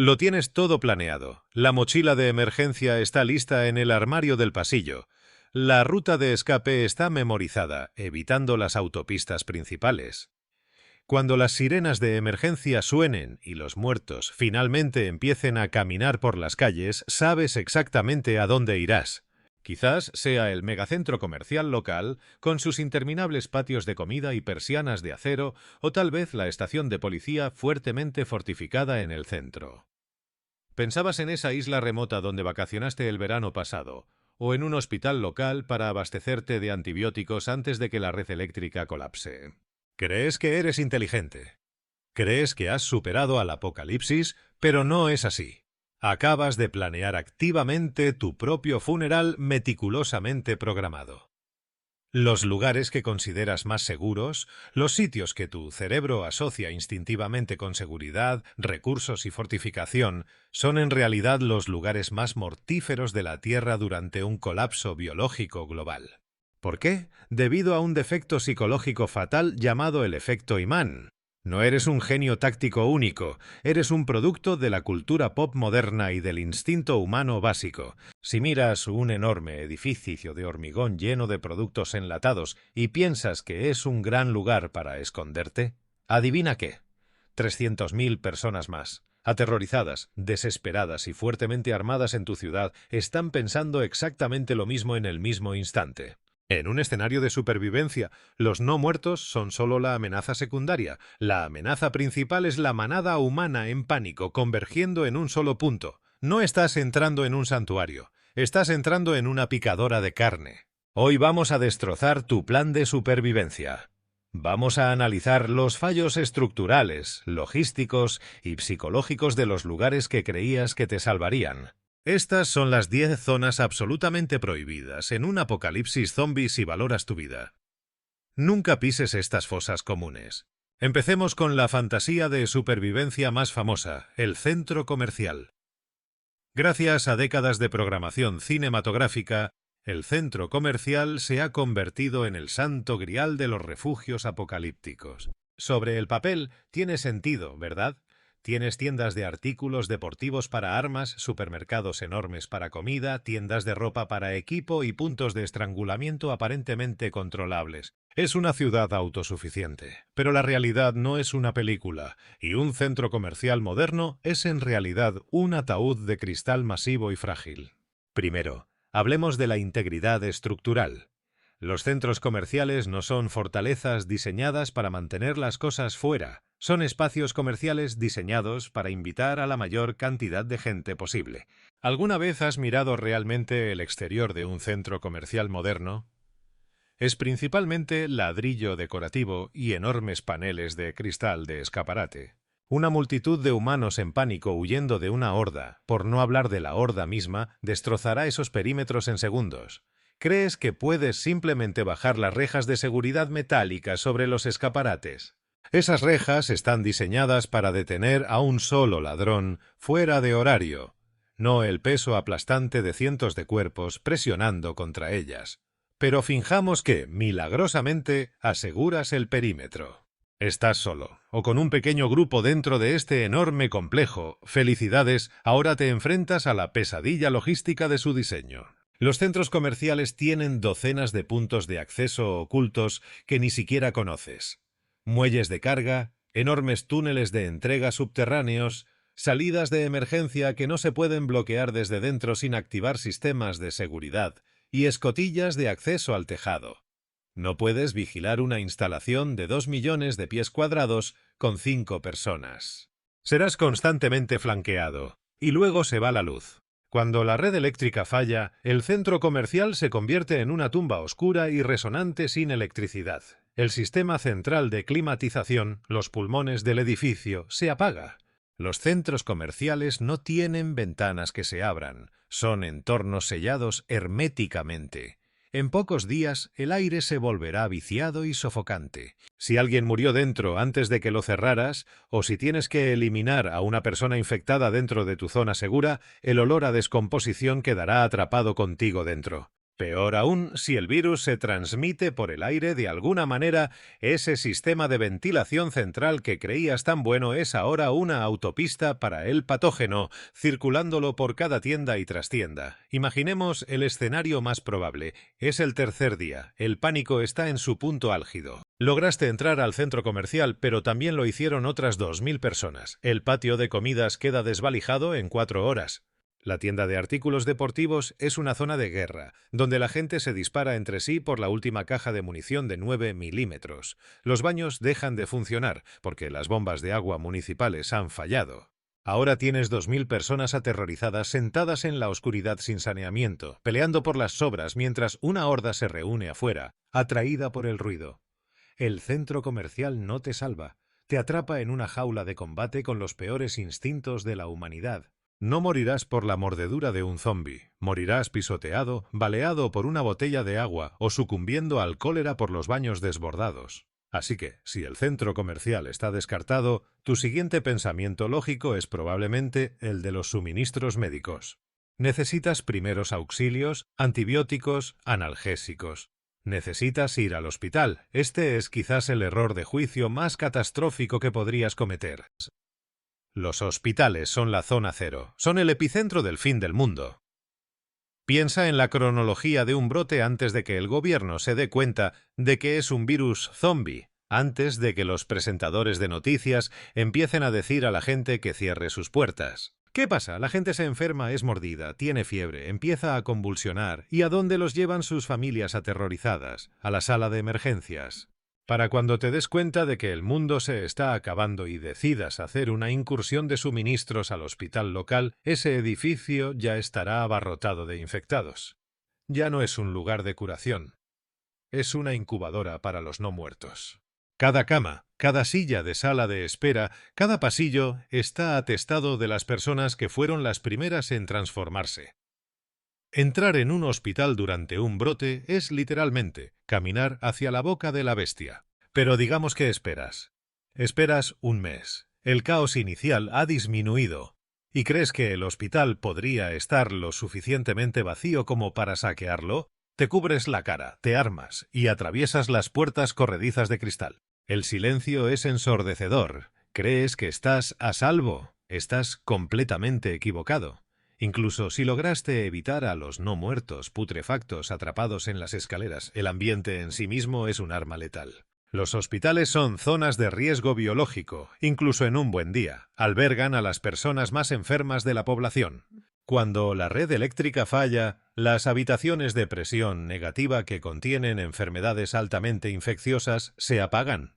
Lo tienes todo planeado. La mochila de emergencia está lista en el armario del pasillo. La ruta de escape está memorizada, evitando las autopistas principales. Cuando las sirenas de emergencia suenen y los muertos finalmente empiecen a caminar por las calles, sabes exactamente a dónde irás. Quizás sea el megacentro comercial local, con sus interminables patios de comida y persianas de acero, o tal vez la estación de policía fuertemente fortificada en el centro. ¿Pensabas en esa isla remota donde vacacionaste el verano pasado, o en un hospital local para abastecerte de antibióticos antes de que la red eléctrica colapse? Crees que eres inteligente. Crees que has superado al apocalipsis, pero no es así. Acabas de planear activamente tu propio funeral meticulosamente programado. Los lugares que consideras más seguros, los sitios que tu cerebro asocia instintivamente con seguridad, recursos y fortificación, son en realidad los lugares más mortíferos de la Tierra durante un colapso biológico global. ¿Por qué? Debido a un defecto psicológico fatal llamado el efecto imán. No eres un genio táctico único, eres un producto de la cultura pop moderna y del instinto humano básico. Si miras un enorme edificio de hormigón lleno de productos enlatados y piensas que es un gran lugar para esconderte, ¿adivina qué? 300.000 personas más, aterrorizadas, desesperadas y fuertemente armadas en tu ciudad, están pensando exactamente lo mismo en el mismo instante. En un escenario de supervivencia, los no muertos son solo la amenaza secundaria. La amenaza principal es la manada humana en pánico, convergiendo en un solo punto. No estás entrando en un santuario, estás entrando en una picadora de carne. Hoy vamos a destrozar tu plan de supervivencia. Vamos a analizar los fallos estructurales, logísticos y psicológicos de los lugares que creías que te salvarían. Estas son las 10 zonas absolutamente prohibidas en un apocalipsis zombie si valoras tu vida. Nunca pises estas fosas comunes. Empecemos con la fantasía de supervivencia más famosa, el centro comercial. Gracias a décadas de programación cinematográfica, el centro comercial se ha convertido en el santo grial de los refugios apocalípticos. Sobre el papel tiene sentido, ¿verdad? Tienes tiendas de artículos deportivos para armas, supermercados enormes para comida, tiendas de ropa para equipo y puntos de estrangulamiento aparentemente controlables. Es una ciudad autosuficiente, pero la realidad no es una película, y un centro comercial moderno es en realidad un ataúd de cristal masivo y frágil. Primero, hablemos de la integridad estructural. Los centros comerciales no son fortalezas diseñadas para mantener las cosas fuera, son espacios comerciales diseñados para invitar a la mayor cantidad de gente posible. ¿Alguna vez has mirado realmente el exterior de un centro comercial moderno? Es principalmente ladrillo decorativo y enormes paneles de cristal de escaparate. Una multitud de humanos en pánico huyendo de una horda, por no hablar de la horda misma, destrozará esos perímetros en segundos. ¿Crees que puedes simplemente bajar las rejas de seguridad metálicas sobre los escaparates? Esas rejas están diseñadas para detener a un solo ladrón fuera de horario, no el peso aplastante de cientos de cuerpos presionando contra ellas. Pero finjamos que, milagrosamente, aseguras el perímetro. Estás solo, o con un pequeño grupo dentro de este enorme complejo. Felicidades, ahora te enfrentas a la pesadilla logística de su diseño. Los centros comerciales tienen docenas de puntos de acceso ocultos que ni siquiera conoces. Muelles de carga, enormes túneles de entrega subterráneos, salidas de emergencia que no se pueden bloquear desde dentro sin activar sistemas de seguridad, y escotillas de acceso al tejado. No puedes vigilar una instalación de 2 millones de pies cuadrados con 5 personas. Serás constantemente flanqueado, y luego se va la luz. Cuando la red eléctrica falla, el centro comercial se convierte en una tumba oscura y resonante sin electricidad. El sistema central de climatización, los pulmones del edificio, se apaga. Los centros comerciales no tienen ventanas que se abran, son entornos sellados herméticamente. En pocos días, el aire se volverá viciado y sofocante. Si alguien murió dentro antes de que lo cerraras, o si tienes que eliminar a una persona infectada dentro de tu zona segura, el olor a descomposición quedará atrapado contigo dentro. Peor aún, si el virus se transmite por el aire de alguna manera, ese sistema de ventilación central que creías tan bueno es ahora una autopista para el patógeno, circulándolo por cada tienda y trastienda. Imaginemos el escenario más probable. Es el tercer día. El pánico está en su punto álgido. Lograste entrar al centro comercial, pero también lo hicieron otras 2000 personas. El patio de comidas queda desvalijado en 4 horas. La tienda de artículos deportivos es una zona de guerra, donde la gente se dispara entre sí por la última caja de munición de 9 milímetros. Los baños dejan de funcionar, porque las bombas de agua municipales han fallado. Ahora tienes 2000 personas aterrorizadas sentadas en la oscuridad sin saneamiento, peleando por las sobras mientras una horda se reúne afuera, atraída por el ruido. El centro comercial no te salva. Te atrapa en una jaula de combate con los peores instintos de la humanidad. No morirás por la mordedura de un zombi, morirás pisoteado, baleado por una botella de agua o sucumbiendo al cólera por los baños desbordados. Así que, si el centro comercial está descartado, tu siguiente pensamiento lógico es probablemente el de los suministros médicos. Necesitas primeros auxilios, antibióticos, analgésicos. Necesitas ir al hospital. Este es quizás el error de juicio más catastrófico que podrías cometer. Los hospitales son la zona cero, son el epicentro del fin del mundo. Piensa en la cronología de un brote antes de que el gobierno se dé cuenta de que es un virus zombie, antes de que los presentadores de noticias empiecen a decir a la gente que cierre sus puertas. ¿Qué pasa? La gente se enferma, es mordida, tiene fiebre, empieza a convulsionar. ¿Y a dónde los llevan sus familias aterrorizadas? A la sala de emergencias. Para cuando te des cuenta de que el mundo se está acabando y decidas hacer una incursión de suministros al hospital local, ese edificio ya estará abarrotado de infectados. Ya no es un lugar de curación. Es una incubadora para los no muertos. Cada cama, cada silla de sala de espera, cada pasillo está atestado de las personas que fueron las primeras en transformarse. Entrar en un hospital durante un brote es literalmente caminar hacia la boca de la bestia. Pero digamos que esperas. Esperas un mes. El caos inicial ha disminuido. ¿Y crees que el hospital podría estar lo suficientemente vacío como para saquearlo? Te cubres la cara, te armas y atraviesas las puertas corredizas de cristal. El silencio es ensordecedor. Crees que estás a salvo. Estás completamente equivocado. Incluso si lograste evitar a los no muertos putrefactos atrapados en las escaleras, el ambiente en sí mismo es un arma letal. Los hospitales son zonas de riesgo biológico, incluso en un buen día. Albergan a las personas más enfermas de la población. Cuando la red eléctrica falla, las habitaciones de presión negativa que contienen enfermedades altamente infecciosas se apagan.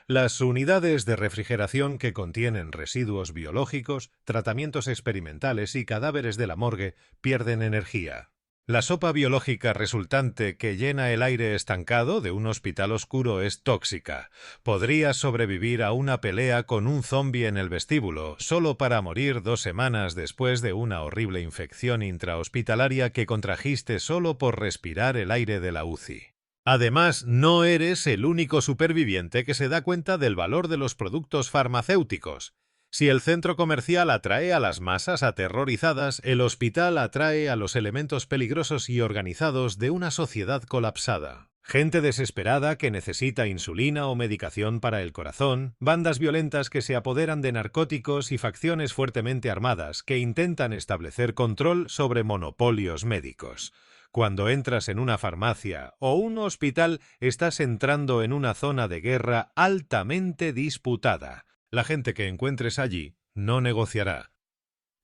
Las unidades de refrigeración que contienen residuos biológicos, tratamientos experimentales y cadáveres de la morgue pierden energía. La sopa biológica resultante que llena el aire estancado de un hospital oscuro es tóxica. Podrías sobrevivir a una pelea con un zombi en el vestíbulo, solo para morir 2 semanas después de una horrible infección intrahospitalaria que contrajiste solo por respirar el aire de la UCI. Además, no eres el único superviviente que se da cuenta del valor de los productos farmacéuticos. Si el centro comercial atrae a las masas aterrorizadas, el hospital atrae a los elementos peligrosos y organizados de una sociedad colapsada. Gente desesperada que necesita insulina o medicación para el corazón, bandas violentas que se apoderan de narcóticos y facciones fuertemente armadas que intentan establecer control sobre monopolios médicos. Cuando entras en una farmacia o un hospital, estás entrando en una zona de guerra altamente disputada. La gente que encuentres allí no negociará.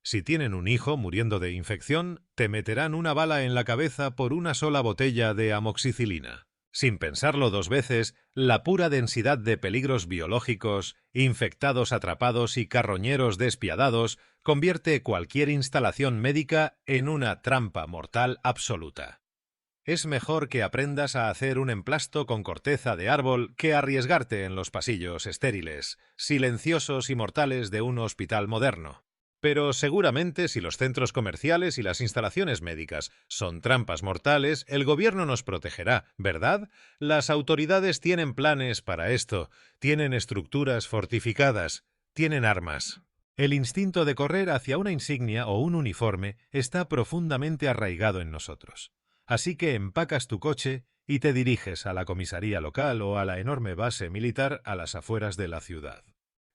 Si tienen un hijo muriendo de infección, te meterán una bala en la cabeza por una sola botella de amoxicilina. Sin pensarlo 2 veces, la pura densidad de peligros biológicos, infectados atrapados y carroñeros despiadados convierte cualquier instalación médica en una trampa mortal absoluta. Es mejor que aprendas a hacer un emplasto con corteza de árbol que arriesgarte en los pasillos estériles, silenciosos y mortales de un hospital moderno. Pero seguramente si los centros comerciales y las instalaciones médicas son trampas mortales, el gobierno nos protegerá, ¿verdad? Las autoridades tienen planes para esto, tienen estructuras fortificadas, tienen armas. El instinto de correr hacia una insignia o un uniforme está profundamente arraigado en nosotros. Así que empacas tu coche y te diriges a la comisaría local o a la enorme base militar a las afueras de la ciudad.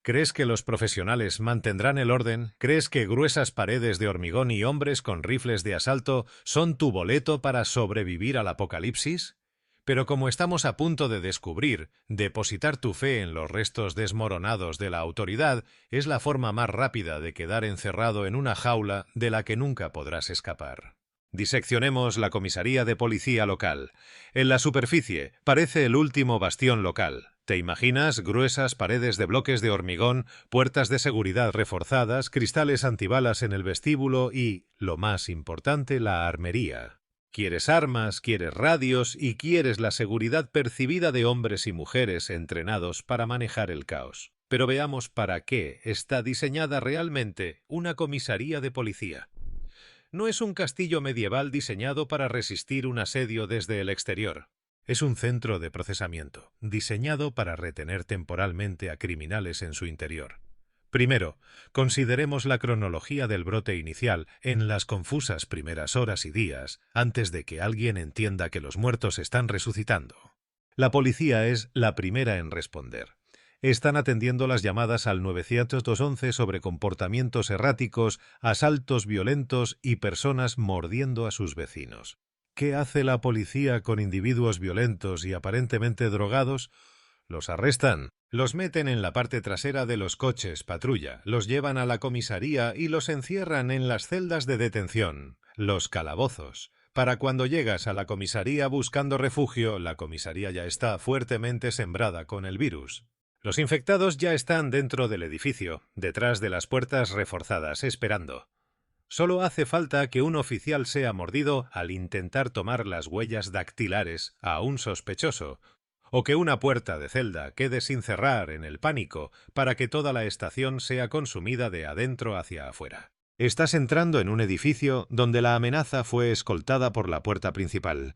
¿Crees que los profesionales mantendrán el orden? ¿Crees que gruesas paredes de hormigón y hombres con rifles de asalto son tu boleto para sobrevivir al apocalipsis? Pero como estamos a punto de descubrir, depositar tu fe en los restos desmoronados de la autoridad es la forma más rápida de quedar encerrado en una jaula de la que nunca podrás escapar. Diseccionemos la comisaría de policía local. En la superficie parece el último bastión local. ¿Te imaginas gruesas paredes de bloques de hormigón, puertas de seguridad reforzadas, cristales antibalas en el vestíbulo y, lo más importante, la armería? Quieres armas, quieres radios y quieres la seguridad percibida de hombres y mujeres entrenados para manejar el caos. Pero veamos para qué está diseñada realmente una comisaría de policía. No es un castillo medieval diseñado para resistir un asedio desde el exterior. Es un centro de procesamiento, diseñado para retener temporalmente a criminales en su interior. Primero, consideremos la cronología del brote inicial en las confusas primeras horas y días, antes de que alguien entienda que los muertos están resucitando. La policía es la primera en responder. Están atendiendo las llamadas al 911 sobre comportamientos erráticos, asaltos violentos y personas mordiendo a sus vecinos. ¿Qué hace la policía con individuos violentos y aparentemente drogados? Los arrestan, los meten en la parte trasera de los coches patrulla, los llevan a la comisaría y los encierran en las celdas de detención, los calabozos. Para cuando llegas a la comisaría buscando refugio, la comisaría ya está fuertemente sembrada con el virus. Los infectados ya están dentro del edificio, detrás de las puertas reforzadas, esperando. Solo hace falta que un oficial sea mordido al intentar tomar las huellas dactilares a un sospechoso, o que una puerta de celda quede sin cerrar en el pánico para que toda la estación sea consumida de adentro hacia afuera. Estás entrando en un edificio donde la amenaza fue escoltada por la puerta principal.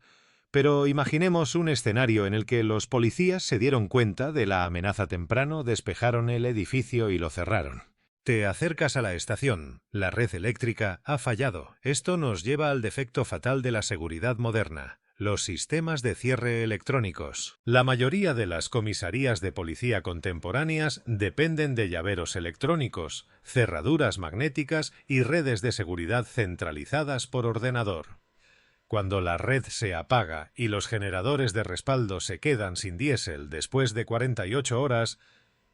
Pero imaginemos un escenario en el que los policías se dieron cuenta de la amenaza temprano, despejaron el edificio y lo cerraron. Te acercas a la estación. La red eléctrica ha fallado. Esto nos lleva al defecto fatal de la seguridad moderna: los sistemas de cierre electrónicos. La mayoría de las comisarías de policía contemporáneas dependen de llaveros electrónicos, cerraduras magnéticas y redes de seguridad centralizadas por ordenador. Cuando la red se apaga y los generadores de respaldo se quedan sin diésel después de 48 horas,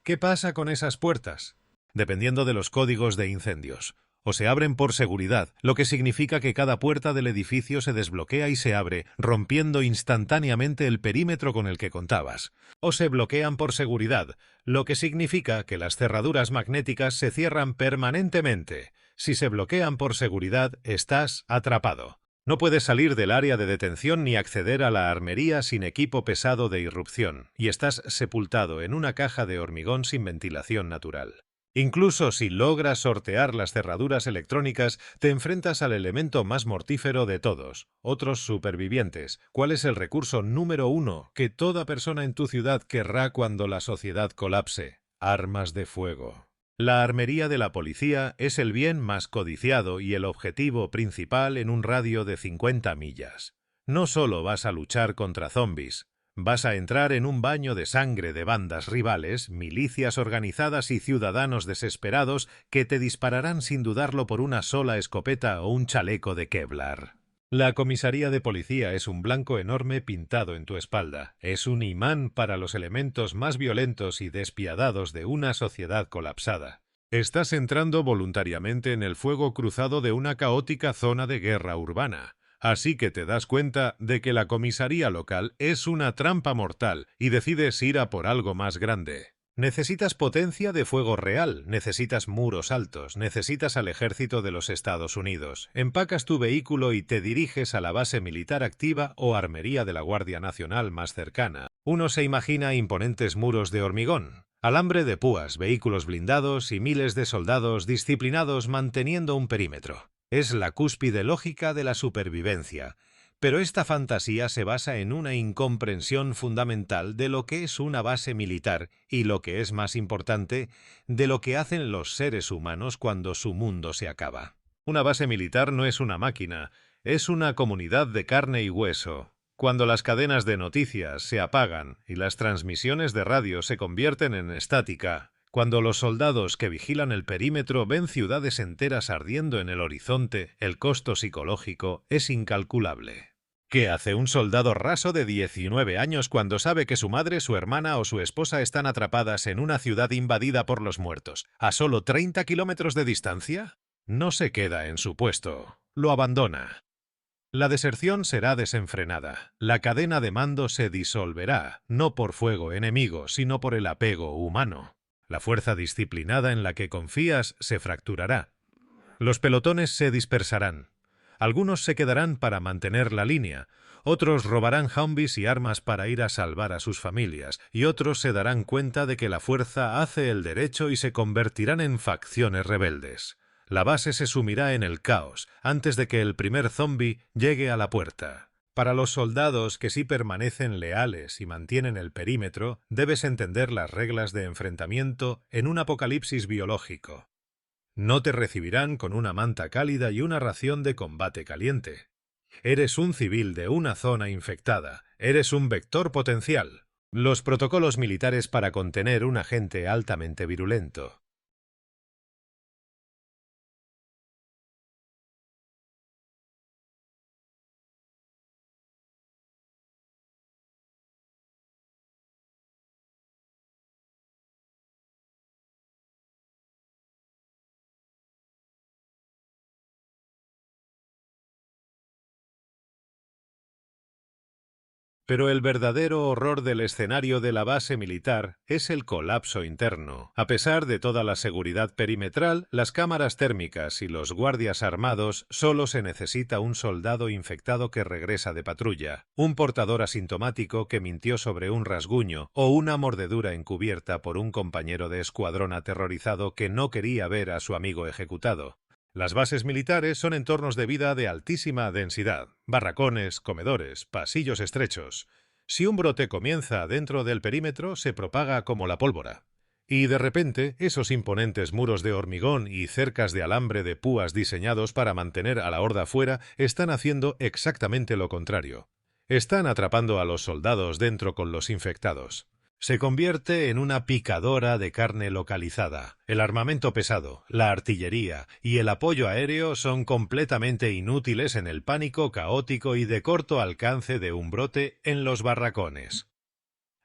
¿qué pasa con esas puertas? Dependiendo de los códigos de incendios. O se abren por seguridad, lo que significa que cada puerta del edificio se desbloquea y se abre, rompiendo instantáneamente el perímetro con el que contabas. O se bloquean por seguridad, lo que significa que las cerraduras magnéticas se cierran permanentemente. Si se bloquean por seguridad, estás atrapado. No puedes salir del área de detención ni acceder a la armería sin equipo pesado de irrupción, y estás sepultado en una caja de hormigón sin ventilación natural. Incluso si logras sortear las cerraduras electrónicas, te enfrentas al elemento más mortífero de todos, otros supervivientes. ¿Cuál es el recurso número 1 que toda persona en tu ciudad querrá cuando la sociedad colapse? Armas de fuego. La armería de la policía es el bien más codiciado y el objetivo principal en un radio de 50 millas. No solo vas a luchar contra zombies. Vas a entrar en un baño de sangre de bandas rivales, milicias organizadas y ciudadanos desesperados que te dispararán sin dudarlo por una sola escopeta o un chaleco de Kevlar. La comisaría de policía es un blanco enorme pintado en tu espalda. Es un imán para los elementos más violentos y despiadados de una sociedad colapsada. Estás entrando voluntariamente en el fuego cruzado de una caótica zona de guerra urbana. Así que te das cuenta de que la comisaría local es una trampa mortal y decides ir a por algo más grande. Necesitas potencia de fuego real, necesitas muros altos, necesitas al ejército de los Estados Unidos. Empacas tu vehículo y te diriges a la base militar activa o armería de la Guardia Nacional más cercana. Uno se imagina imponentes muros de hormigón, alambre de púas, vehículos blindados y miles de soldados disciplinados manteniendo un perímetro. Es la cúspide lógica de la supervivencia. Pero esta fantasía se basa en una incomprensión fundamental de lo que es una base militar y, lo que es más importante, de lo que hacen los seres humanos cuando su mundo se acaba. Una base militar no es una máquina, Es una comunidad de carne y hueso. Cuando las cadenas de noticias se apagan y las transmisiones de radio se convierten en estática, cuando los soldados que vigilan el perímetro ven ciudades enteras ardiendo en el horizonte, el costo psicológico es incalculable. ¿Qué hace un soldado raso de 19 años cuando sabe que su madre, su hermana o su esposa están atrapadas en una ciudad invadida por los muertos, a solo 30 kilómetros de distancia? No se queda en su puesto, lo abandona. La deserción será desenfrenada. La cadena de mando se disolverá, no por fuego enemigo, sino por el apego humano. La fuerza disciplinada en la que confías se fracturará. Los pelotones se dispersarán. Algunos se quedarán para mantener la línea, otros robarán Humvees y armas para ir a salvar a sus familias, y otros se darán cuenta de que la fuerza hace el derecho y se convertirán en facciones rebeldes. La base se sumirá en el caos antes de que el primer zombie llegue a la puerta. Para los soldados que sí permanecen leales y mantienen el perímetro, debes entender las reglas de enfrentamiento en un apocalipsis biológico. No te recibirán con una manta cálida y una ración de combate caliente. Eres un civil de una zona infectada. Eres un vector potencial. Los protocolos militares para contener un agente altamente virulento. Pero el verdadero horror del escenario de la base militar es el colapso interno. A pesar de toda la seguridad perimetral, las cámaras térmicas y los guardias armados, solo se necesita un soldado infectado que regresa de patrulla, un portador asintomático que mintió sobre un rasguño o una mordedura encubierta por un compañero de escuadrón aterrorizado que no quería ver a su amigo ejecutado. Las bases militares son entornos de vida de altísima densidad, barracones, comedores, pasillos estrechos. Si un brote comienza dentro del perímetro, se propaga como la pólvora. Y de repente, esos imponentes muros de hormigón y cercas de alambre de púas diseñados para mantener a la horda fuera están haciendo exactamente lo contrario. Están atrapando a los soldados dentro con los infectados. Se convierte en una picadora de carne localizada. El armamento pesado, la artillería y el apoyo aéreo son completamente inútiles en el pánico caótico y de corto alcance de un brote en los barracones.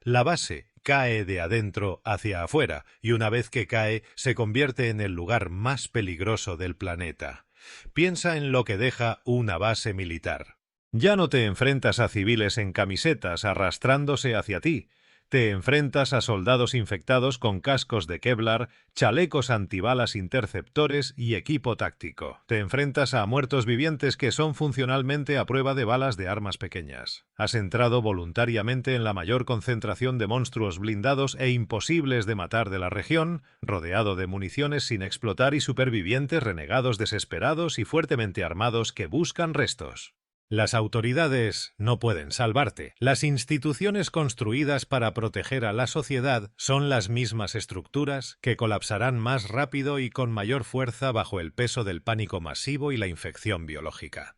La base cae de adentro hacia afuera y una vez que cae se convierte en el lugar más peligroso del planeta. Piensa en lo que deja una base militar. Ya no te enfrentas a civiles en camisetas arrastrándose hacia ti. Te enfrentas a soldados infectados con cascos de Kevlar, chalecos antibalas interceptores y equipo táctico. Te enfrentas a muertos vivientes que son funcionalmente a prueba de balas de armas pequeñas. Has entrado voluntariamente en la mayor concentración de monstruos blindados e imposibles de matar de la región, rodeado de municiones sin explotar y supervivientes renegados desesperados y fuertemente armados que buscan restos. Las autoridades no pueden salvarte. Las instituciones construidas para proteger a la sociedad son las mismas estructuras que colapsarán más rápido y con mayor fuerza bajo el peso del pánico masivo y la infección biológica.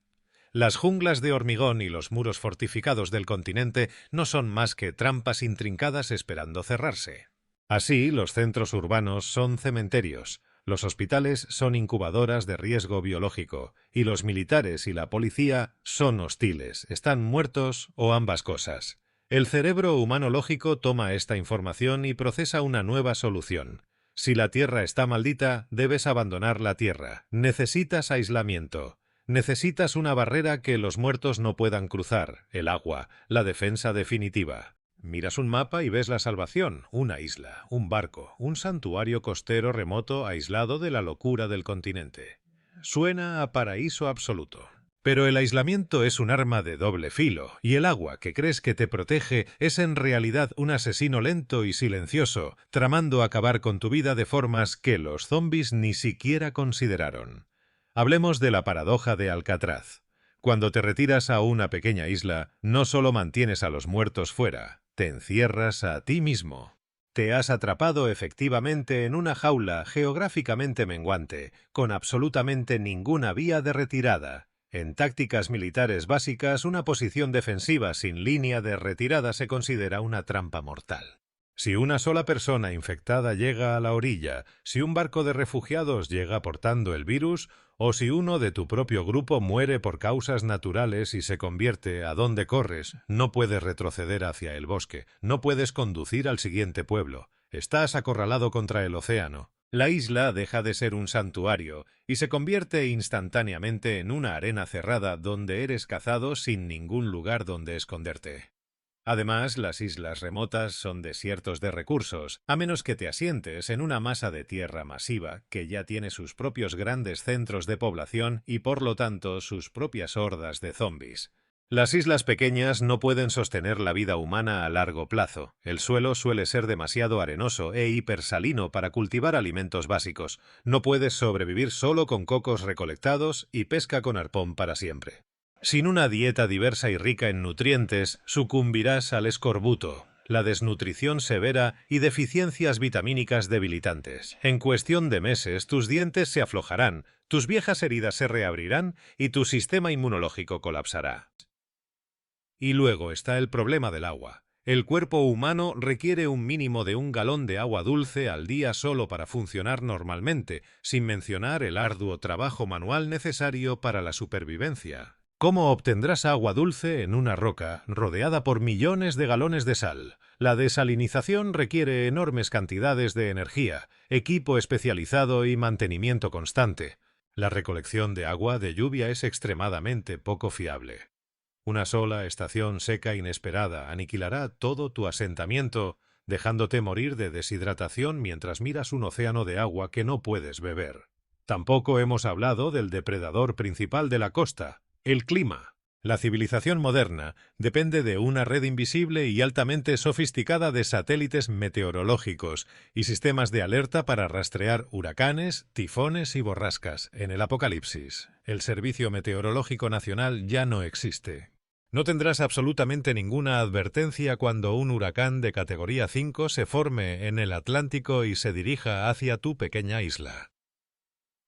Las junglas de hormigón y los muros fortificados del continente no son más que trampas intrincadas esperando cerrarse. Así, los centros urbanos son cementerios. Los hospitales son incubadoras de riesgo biológico, y los militares y la policía son hostiles, están muertos o ambas cosas. El cerebro humano lógico toma esta información y procesa una nueva solución. Si la Tierra está maldita, debes abandonar la Tierra. Necesitas aislamiento. Necesitas una barrera que los muertos no puedan cruzar, el agua, la defensa definitiva. Miras un mapa y ves la salvación, una isla, un barco, un santuario costero remoto aislado de la locura del continente. Suena a paraíso absoluto. Pero el aislamiento es un arma de doble filo, y el agua que crees que te protege es en realidad un asesino lento y silencioso, tramando acabar con tu vida de formas que los zombies ni siquiera consideraron. Hablemos de la paradoja de Alcatraz. Cuando te retiras a una pequeña isla, no solo mantienes a los muertos fuera, te encierras a ti mismo. Te has atrapado efectivamente en una jaula geográficamente menguante, con absolutamente ninguna vía de retirada. En tácticas militares básicas, una posición defensiva sin línea de retirada se considera una trampa mortal. Si una sola persona infectada llega a la orilla, si un barco de refugiados llega portando el virus, o si uno de tu propio grupo muere por causas naturales y se convierte a donde corres, no puedes retroceder hacia el bosque, no puedes conducir al siguiente pueblo. Estás acorralado contra el océano. La isla deja de ser un santuario y se convierte instantáneamente en una arena cerrada donde eres cazado sin ningún lugar donde esconderte. Además, las islas remotas son desiertos de recursos, a menos que te asientes en una masa de tierra masiva que ya tiene sus propios grandes centros de población y por lo tanto sus propias hordas de zombis. Las islas pequeñas no pueden sostener la vida humana a largo plazo. El suelo suele ser demasiado arenoso e hipersalino para cultivar alimentos básicos. No puedes sobrevivir solo con cocos recolectados y pesca con arpón para siempre. Sin una dieta diversa y rica en nutrientes, sucumbirás al escorbuto, la desnutrición severa y deficiencias vitamínicas debilitantes. En cuestión de meses, tus dientes se aflojarán, tus viejas heridas se reabrirán y tu sistema inmunológico colapsará. Y luego está el problema del agua. El cuerpo humano requiere un mínimo de 1 galón de agua dulce al día solo para funcionar normalmente, sin mencionar el arduo trabajo manual necesario para la supervivencia. ¿Cómo obtendrás agua dulce en una roca rodeada por millones de galones de sal? La desalinización requiere enormes cantidades de energía, equipo especializado y mantenimiento constante. La recolección de agua de lluvia es extremadamente poco fiable. Una sola estación seca inesperada aniquilará todo tu asentamiento, dejándote morir de deshidratación mientras miras un océano de agua que no puedes beber. Tampoco hemos hablado del depredador principal de la costa, el clima. La civilización moderna depende de una red invisible y altamente sofisticada de satélites meteorológicos y sistemas de alerta para rastrear huracanes, tifones y borrascas. En el apocalipsis, el Servicio Meteorológico Nacional ya no existe. No tendrás absolutamente ninguna advertencia cuando un huracán de categoría 5 se forme en el Atlántico y se dirija hacia tu pequeña isla.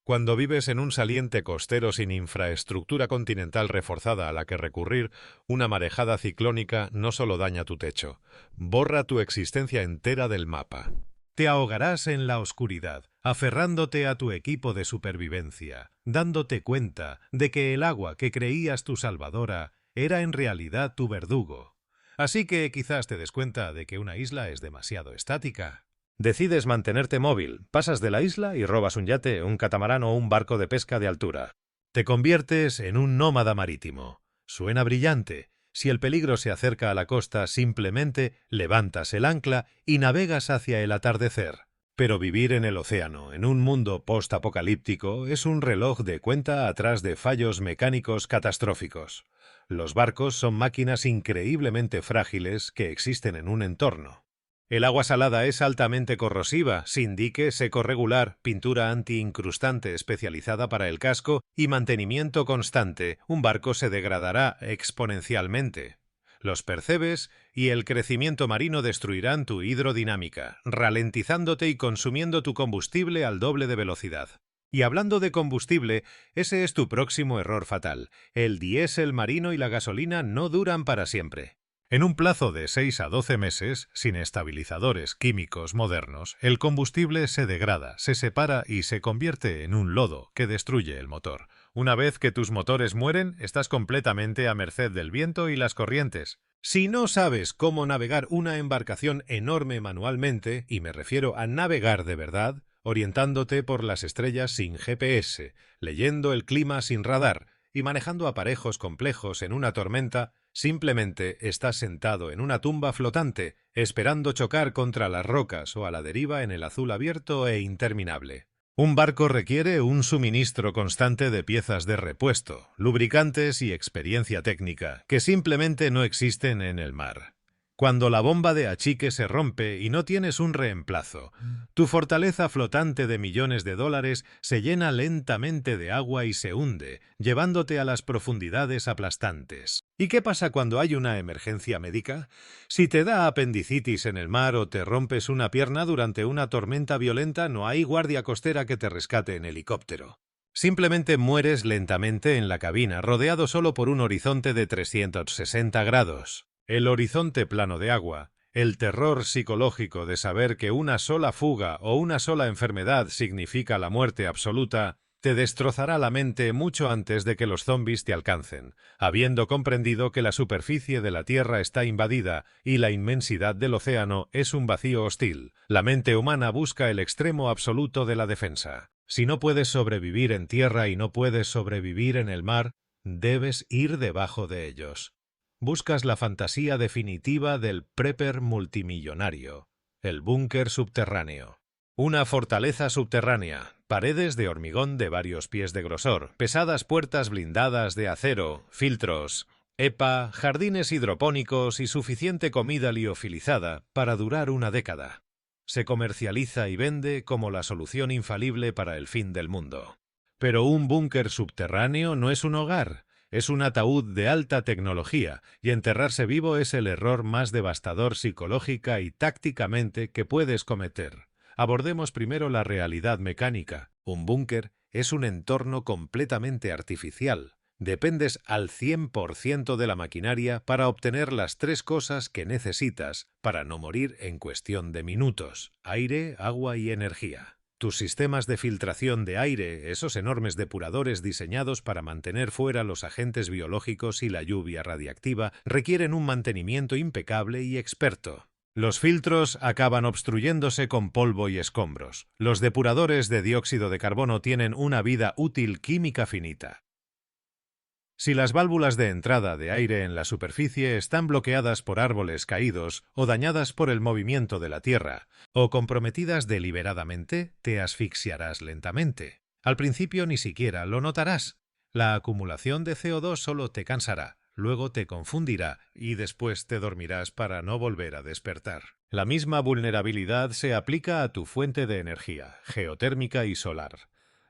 Cuando vives en un saliente costero sin infraestructura continental reforzada a la que recurrir, una marejada ciclónica no solo daña tu techo, borra tu existencia entera del mapa. Te ahogarás en la oscuridad, aferrándote a tu equipo de supervivencia, dándote cuenta de que el agua que creías tu salvadora era en realidad tu verdugo. Así que quizás te des cuenta de que una isla es demasiado estática. Decides mantenerte móvil, pasas de la isla y robas un yate, un catamarán o un barco de pesca de altura. Te conviertes en un nómada marítimo. Suena brillante. Si el peligro se acerca a la costa, simplemente levantas el ancla y navegas hacia el atardecer. Pero vivir en el océano, en un mundo post-apocalíptico, es un reloj de cuenta atrás de fallos mecánicos catastróficos. Los barcos son máquinas increíblemente frágiles que existen en un entorno. El agua salada es altamente corrosiva, sin dique seco regular, pintura anti-incrustante especializada para el casco y mantenimiento constante. Un barco se degradará exponencialmente. Los percebes y el crecimiento marino destruirán tu hidrodinámica, ralentizándote y consumiendo tu combustible al doble de velocidad. Y hablando de combustible, ese es tu próximo error fatal. El diésel marino y la gasolina no duran para siempre. En un plazo de 6 a 12 meses, sin estabilizadores químicos modernos, el combustible se degrada, se separa y se convierte en un lodo que destruye el motor. Una vez que tus motores mueren, estás completamente a merced del viento y las corrientes. Si no sabes cómo navegar una embarcación enorme manualmente, y me refiero a navegar de verdad, orientándote por las estrellas sin GPS, leyendo el clima sin radar y manejando aparejos complejos en una tormenta, simplemente estás sentado en una tumba flotante, esperando chocar contra las rocas o a la deriva en el azul abierto e interminable. Un barco requiere un suministro constante de piezas de repuesto, lubricantes y experiencia técnica, que simplemente no existen en el mar. Cuando la bomba de achique se rompe y no tienes un reemplazo, tu fortaleza flotante de millones de dólares se llena lentamente de agua y se hunde, llevándote a las profundidades aplastantes. ¿Y qué pasa cuando hay una emergencia médica? Si te da apendicitis en el mar o te rompes una pierna durante una tormenta violenta, no hay guardia costera que te rescate en helicóptero. Simplemente mueres lentamente en la cabina, rodeado solo por un horizonte de 360 grados. El horizonte plano de agua, el terror psicológico de saber que una sola fuga o una sola enfermedad significa la muerte absoluta, te destrozará la mente mucho antes de que los zombis te alcancen, habiendo comprendido que la superficie de la Tierra está invadida y la inmensidad del océano es un vacío hostil. La mente humana busca el extremo absoluto de la defensa. Si no puedes sobrevivir en tierra y no puedes sobrevivir en el mar, debes ir debajo de ellos. Buscas la fantasía definitiva del prepper multimillonario, el búnker subterráneo. Una fortaleza subterránea, paredes de hormigón de varios pies de grosor, pesadas puertas blindadas de acero, filtros, EPA, jardines hidropónicos y suficiente comida liofilizada para durar una década. Se comercializa y vende como la solución infalible para el fin del mundo. Pero un búnker subterráneo no es un hogar, es un ataúd de alta tecnología, y enterrarse vivo es el error más devastador psicológica y tácticamente que puedes cometer. Abordemos primero la realidad mecánica. Un búnker es un entorno completamente artificial. Dependes al 100% de la maquinaria para obtener las tres cosas que necesitas para no morir en cuestión de minutos: aire, agua y energía. Tus sistemas de filtración de aire, esos enormes depuradores diseñados para mantener fuera los agentes biológicos y la lluvia radiactiva, requieren un mantenimiento impecable y experto. Los filtros acaban obstruyéndose con polvo y escombros. Los depuradores de dióxido de carbono tienen una vida útil química finita. Si las válvulas de entrada de aire en la superficie están bloqueadas por árboles caídos o dañadas por el movimiento de la Tierra, o comprometidas deliberadamente, te asfixiarás lentamente. Al principio ni siquiera lo notarás. La acumulación de CO2 solo te cansará, luego te confundirá y después te dormirás para no volver a despertar. La misma vulnerabilidad se aplica a tu fuente de energía, geotérmica y solar.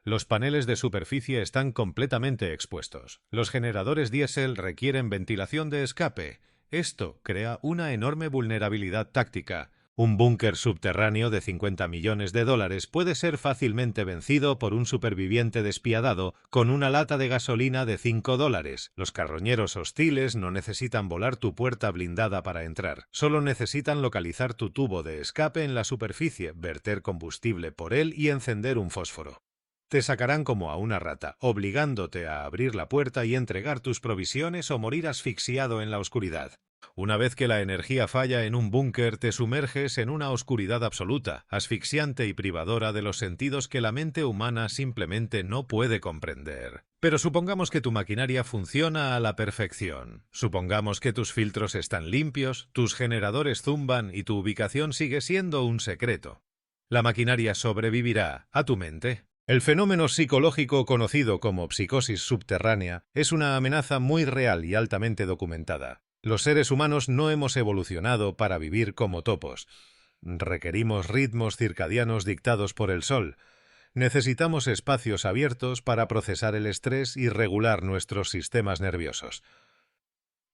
Los paneles de superficie están completamente expuestos. Los generadores diésel requieren ventilación de escape. Esto crea una enorme vulnerabilidad táctica. Un búnker subterráneo de 50 millones de dólares puede ser fácilmente vencido por un superviviente despiadado con una lata de gasolina de $5. Los carroñeros hostiles no necesitan volar tu puerta blindada para entrar. Solo necesitan localizar tu tubo de escape en la superficie, verter combustible por él y encender un fósforo. Te sacarán como a una rata, obligándote a abrir la puerta y entregar tus provisiones o morir asfixiado en la oscuridad. Una vez que la energía falla en un búnker, te sumerges en una oscuridad absoluta, asfixiante y privadora de los sentidos que la mente humana simplemente no puede comprender. Pero supongamos que tu maquinaria funciona a la perfección. Supongamos que tus filtros están limpios, tus generadores zumban y tu ubicación sigue siendo un secreto. La maquinaria sobrevivirá a tu mente. El fenómeno psicológico conocido como psicosis subterránea es una amenaza muy real y altamente documentada. Los seres humanos no hemos evolucionado para vivir como topos. Requerimos ritmos circadianos dictados por el sol. Necesitamos espacios abiertos para procesar el estrés y regular nuestros sistemas nerviosos.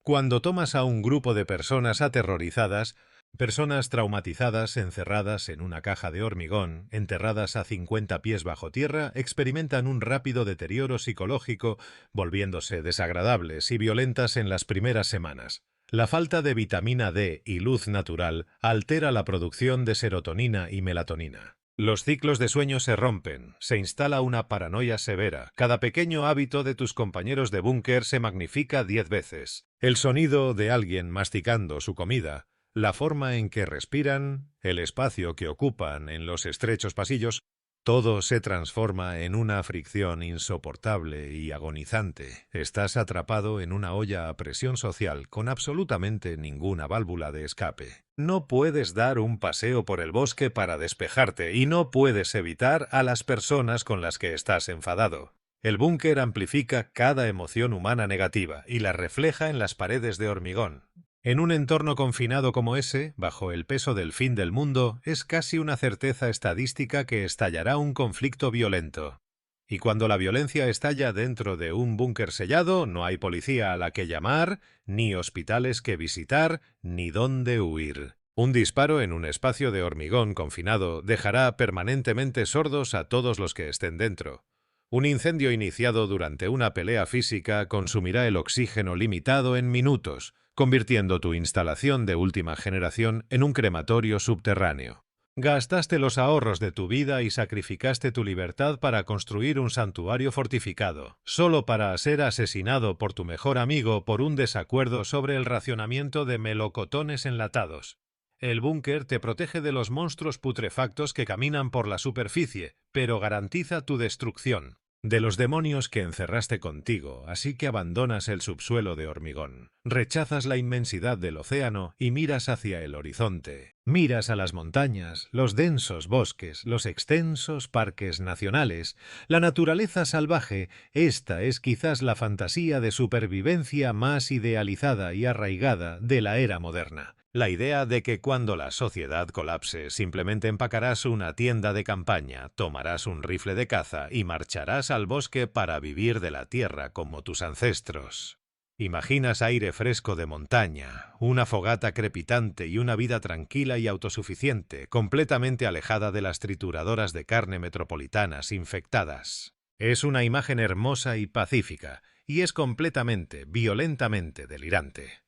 Cuando tomas a un grupo de personas aterrorizadas, personas traumatizadas encerradas en una caja de hormigón, enterradas a 50 pies bajo tierra, experimentan un rápido deterioro psicológico, volviéndose desagradables y violentas en las primeras semanas. La falta de vitamina D y luz natural altera la producción de serotonina y melatonina. Los ciclos de sueño se rompen, se instala una paranoia severa, cada pequeño hábito de tus compañeros de búnker se magnifica 10 veces. El sonido de alguien masticando su comida, la forma en que respiran, el espacio que ocupan en los estrechos pasillos, todo se transforma en una fricción insoportable y agonizante. Estás atrapado en una olla a presión social con absolutamente ninguna válvula de escape. No puedes dar un paseo por el bosque para despejarte y no puedes evitar a las personas con las que estás enfadado. El búnker amplifica cada emoción humana negativa y la refleja en las paredes de hormigón. En un entorno confinado como ese, bajo el peso del fin del mundo, es casi una certeza estadística que estallará un conflicto violento. Y cuando la violencia estalla dentro de un búnker sellado, no hay policía a la que llamar, ni hospitales que visitar, ni dónde huir. Un disparo en un espacio de hormigón confinado dejará permanentemente sordos a todos los que estén dentro. Un incendio iniciado durante una pelea física consumirá el oxígeno limitado en minutos, convirtiendo tu instalación de última generación en un crematorio subterráneo. Gastaste los ahorros de tu vida y sacrificaste tu libertad para construir un santuario fortificado, solo para ser asesinado por tu mejor amigo por un desacuerdo sobre el racionamiento de melocotones enlatados. El búnker te protege de los monstruos putrefactos que caminan por la superficie, pero garantiza tu destrucción. De los demonios que encerraste contigo, así que abandonas el subsuelo de hormigón. Rechazas la inmensidad del océano y miras hacia el horizonte. Miras a las montañas, los densos bosques, los extensos parques nacionales, la naturaleza salvaje. Esta es quizás la fantasía de supervivencia más idealizada y arraigada de la era moderna. La idea de que cuando la sociedad colapse simplemente empacarás una tienda de campaña, tomarás un rifle de caza y marcharás al bosque para vivir de la tierra como tus ancestros. Imaginas aire fresco de montaña, una fogata crepitante y una vida tranquila y autosuficiente, completamente alejada de las trituradoras de carne metropolitanas infectadas. Es una imagen hermosa y pacífica, y es completamente, violentamente delirante.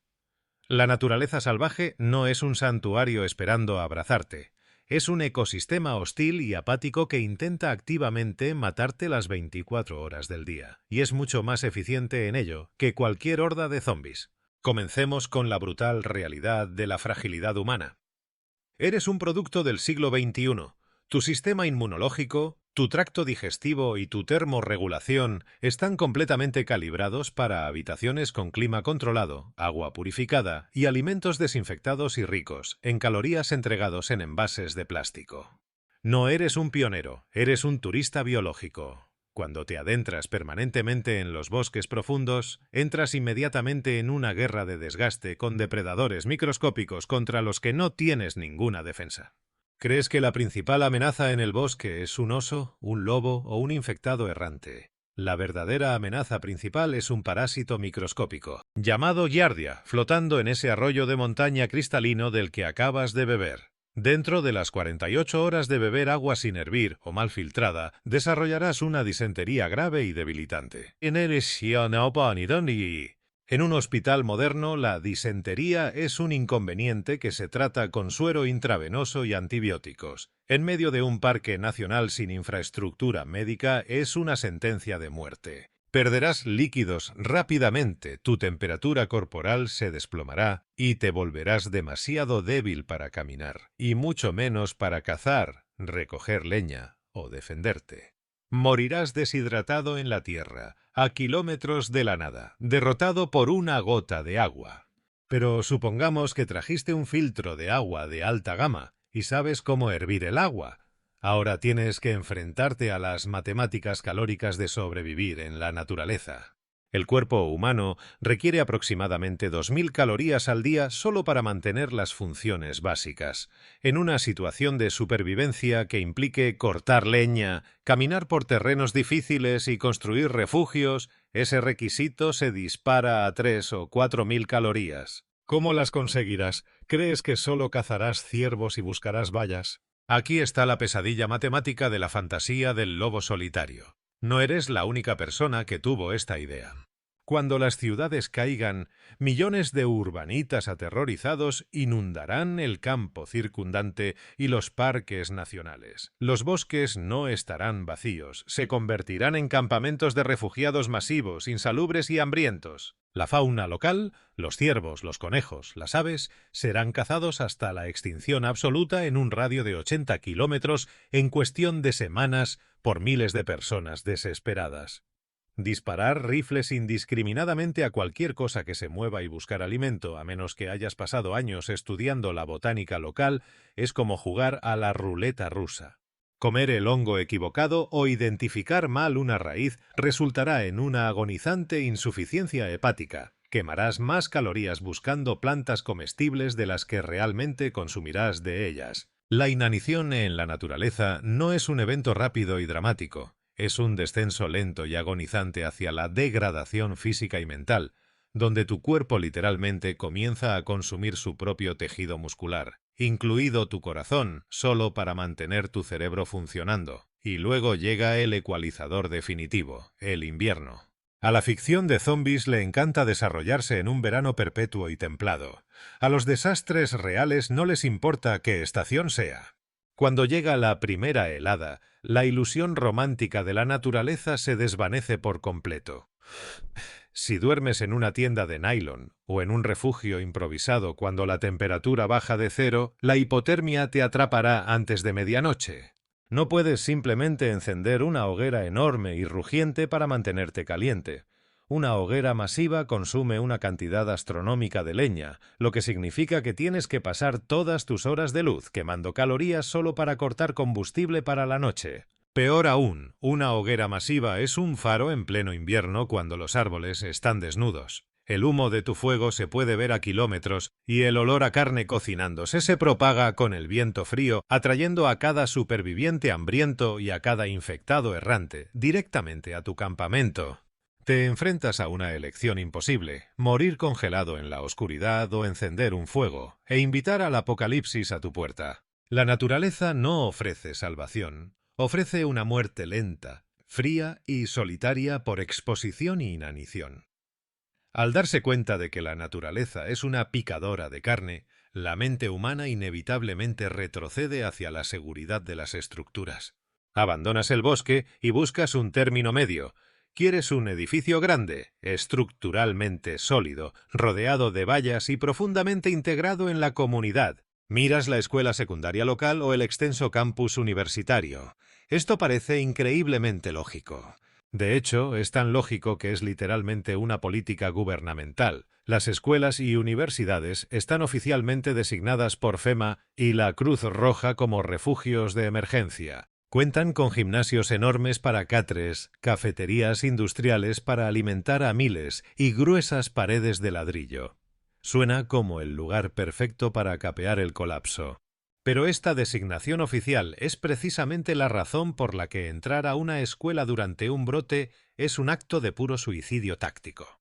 La naturaleza salvaje no es un santuario esperando abrazarte. Es un ecosistema hostil y apático que intenta activamente matarte las 24 horas del día. Y es mucho más eficiente en ello que cualquier horda de zombies. Comencemos con la brutal realidad de la fragilidad humana. Eres un producto del siglo XXI. Tu sistema inmunológico, tu tracto digestivo y tu termorregulación están completamente calibrados para habitaciones con clima controlado, agua purificada y alimentos desinfectados y ricos en calorías entregados en envases de plástico. No eres un pionero, eres un turista biológico. Cuando te adentras permanentemente en los bosques profundos, entras inmediatamente en una guerra de desgaste con depredadores microscópicos contra los que no tienes ninguna defensa. ¿Crees que la principal amenaza en el bosque es un oso, un lobo o un infectado errante? La verdadera amenaza principal es un parásito microscópico, llamado Giardia, flotando en ese arroyo de montaña cristalino del que acabas de beber. Dentro de las 48 horas de beber agua sin hervir o mal filtrada, desarrollarás una disentería grave y debilitante. En un hospital moderno, la disentería es un inconveniente que se trata con suero intravenoso y antibióticos. En medio de un parque nacional sin infraestructura médica, es una sentencia de muerte. Perderás líquidos rápidamente, tu temperatura corporal se desplomará y te volverás demasiado débil para caminar, y mucho menos para cazar, recoger leña o defenderte. Morirás deshidratado en la tierra, a kilómetros de la nada, derrotado por una gota de agua. Pero supongamos que trajiste un filtro de agua de alta gama y sabes cómo hervir el agua. Ahora tienes que enfrentarte a las matemáticas calóricas de sobrevivir en la naturaleza. El cuerpo humano requiere aproximadamente 2000 calorías al día solo para mantener las funciones básicas. En una situación de supervivencia que implique cortar leña, caminar por terrenos difíciles y construir refugios, ese requisito se dispara a 3 o 4000 calorías. ¿Cómo las conseguirás? ¿Crees que solo cazarás ciervos y buscarás bayas? Aquí está la pesadilla matemática de la fantasía del lobo solitario. No eres la única persona que tuvo esta idea. Cuando las ciudades caigan, millones de urbanitas aterrorizados inundarán el campo circundante y los parques nacionales. Los bosques no estarán vacíos, se convertirán en campamentos de refugiados masivos, insalubres y hambrientos. La fauna local, los ciervos, los conejos, las aves, serán cazados hasta la extinción absoluta en un radio de 80 kilómetros en cuestión de semanas por miles de personas desesperadas. Disparar rifles indiscriminadamente a cualquier cosa que se mueva y buscar alimento, a menos que hayas pasado años estudiando la botánica local, es como jugar a la ruleta rusa. Comer el hongo equivocado o identificar mal una raíz resultará en una agonizante insuficiencia hepática. Quemarás más calorías buscando plantas comestibles de las que realmente consumirás de ellas. La inanición en la naturaleza no es un evento rápido y dramático. Es un descenso lento y agonizante hacia la degradación física y mental, donde tu cuerpo literalmente comienza a consumir su propio tejido muscular, incluido tu corazón, solo para mantener tu cerebro funcionando. Y luego llega el ecualizador definitivo, el invierno. A la ficción de zombies le encanta desarrollarse en un verano perpetuo y templado. A los desastres reales no les importa qué estación sea. Cuando llega la primera helada, la ilusión romántica de la naturaleza se desvanece por completo. Si duermes en una tienda de nylon o en un refugio improvisado cuando la temperatura baja de 0, la hipotermia te atrapará antes de medianoche. No puedes simplemente encender una hoguera enorme y rugiente para mantenerte caliente. Una hoguera masiva consume una cantidad astronómica de leña, lo que significa que tienes que pasar todas tus horas de luz quemando calorías solo para cortar combustible para la noche. Peor aún, una hoguera masiva es un faro en pleno invierno cuando los árboles están desnudos. El humo de tu fuego se puede ver a kilómetros y el olor a carne cocinándose se propaga con el viento frío, atrayendo a cada superviviente hambriento y a cada infectado errante directamente a tu campamento. Te enfrentas a una elección imposible: morir congelado en la oscuridad o encender un fuego e invitar al apocalipsis a tu puerta. La naturaleza no ofrece salvación, ofrece una muerte lenta, fría y solitaria por exposición y inanición. Al darse cuenta de que la naturaleza es una picadora de carne, la mente humana inevitablemente retrocede hacia la seguridad de las estructuras. Abandonas el bosque y buscas un término medio. Quieres un edificio grande, estructuralmente sólido, rodeado de vallas y profundamente integrado en la comunidad. Miras la escuela secundaria local o el extenso campus universitario. Esto parece increíblemente lógico. De hecho, es tan lógico que es literalmente una política gubernamental. Las escuelas y universidades están oficialmente designadas por FEMA y la Cruz Roja como refugios de emergencia. Cuentan con gimnasios enormes para catres, cafeterías industriales para alimentar a miles y gruesas paredes de ladrillo. Suena como el lugar perfecto para capear el colapso. Pero esta designación oficial es precisamente la razón por la que entrar a una escuela durante un brote es un acto de puro suicidio táctico.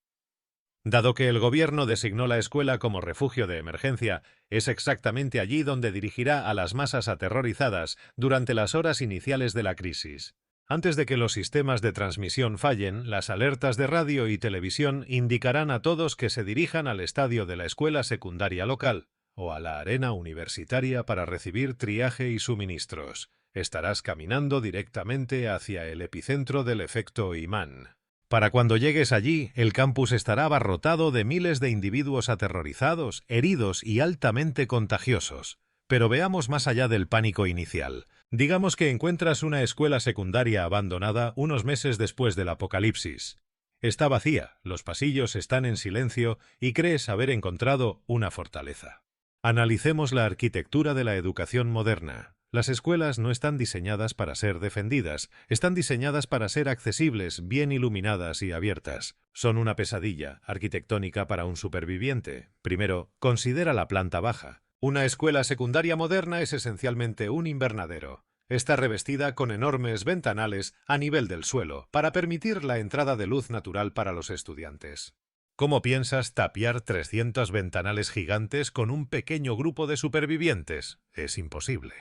Dado que el gobierno designó la escuela como refugio de emergencia, es exactamente allí donde dirigirá a las masas aterrorizadas durante las horas iniciales de la crisis. Antes de que los sistemas de transmisión fallen, las alertas de radio y televisión indicarán a todos que se dirijan al estadio de la escuela secundaria local o a la arena universitaria para recibir triaje y suministros. Estarás caminando directamente hacia el epicentro del efecto imán. Para cuando llegues allí, el campus estará abarrotado de miles de individuos aterrorizados, heridos y altamente contagiosos. Pero veamos más allá del pánico inicial. Digamos que encuentras una escuela secundaria abandonada unos meses después del apocalipsis. Está vacía, los pasillos están en silencio y crees haber encontrado una fortaleza. Analicemos la arquitectura de la educación moderna. Las escuelas no están diseñadas para ser defendidas, están diseñadas para ser accesibles, bien iluminadas y abiertas. Son una pesadilla arquitectónica para un superviviente. Primero, considera la planta baja. Una escuela secundaria moderna es esencialmente un invernadero. Está revestida con enormes ventanales a nivel del suelo para permitir la entrada de luz natural para los estudiantes. ¿Cómo piensas tapiar 300 ventanales gigantes con un pequeño grupo de supervivientes? Es imposible.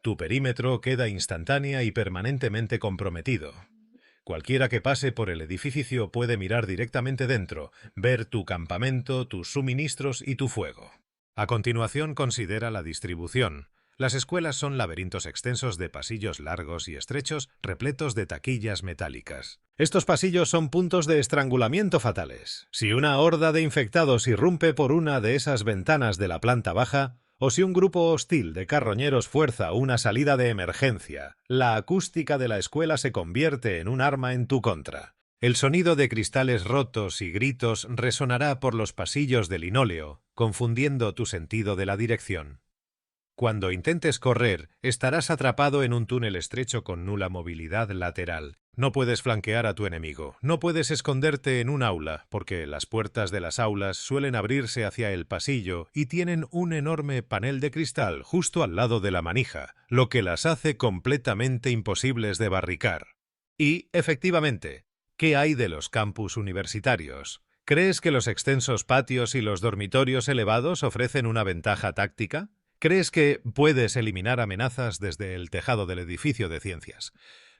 Tu perímetro queda instantánea y permanentemente comprometido. Cualquiera que pase por el edificio puede mirar directamente dentro, ver tu campamento, tus suministros y tu fuego. A continuación, considera la distribución. Las escuelas son laberintos extensos de pasillos largos y estrechos, repletos de taquillas metálicas. Estos pasillos son puntos de estrangulamiento fatales. Si una horda de infectados irrumpe por una de esas ventanas de la planta baja, o si un grupo hostil de carroñeros fuerza una salida de emergencia, la acústica de la escuela se convierte en un arma en tu contra. El sonido de cristales rotos y gritos resonará por los pasillos de linóleo, confundiendo tu sentido de la dirección. Cuando intentes correr, estarás atrapado en un túnel estrecho con nula movilidad lateral. No puedes flanquear a tu enemigo, no puedes esconderte en un aula, porque las puertas de las aulas suelen abrirse hacia el pasillo y tienen un enorme panel de cristal justo al lado de la manija, lo que las hace completamente imposibles de barricar. Y, efectivamente, ¿qué hay de los campus universitarios? ¿Crees que los extensos patios y los dormitorios elevados ofrecen una ventaja táctica? Crees que puedes eliminar amenazas desde el tejado del edificio de ciencias.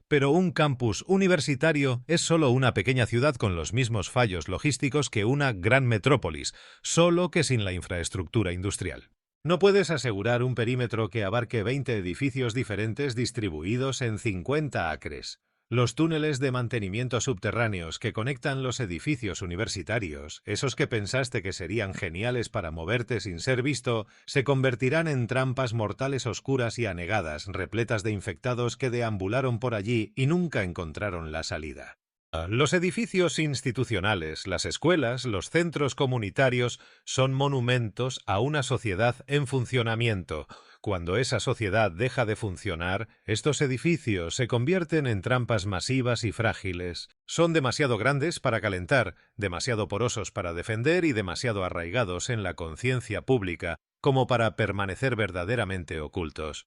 Pero un campus universitario es solo una pequeña ciudad con los mismos fallos logísticos que una gran metrópolis, solo que sin la infraestructura industrial. No puedes asegurar un perímetro que abarque 20 edificios diferentes distribuidos en 50 acres. Los túneles de mantenimiento subterráneos que conectan los edificios universitarios, esos que pensaste que serían geniales para moverte sin ser visto, se convertirán en trampas mortales oscuras y anegadas, repletas de infectados que deambularon por allí y nunca encontraron la salida. Los edificios institucionales, las escuelas, los centros comunitarios son monumentos a una sociedad en funcionamiento. Cuando esa sociedad deja de funcionar, estos edificios se convierten en trampas masivas y frágiles. Son demasiado grandes para calentar, demasiado porosos para defender y demasiado arraigados en la conciencia pública como para permanecer verdaderamente ocultos.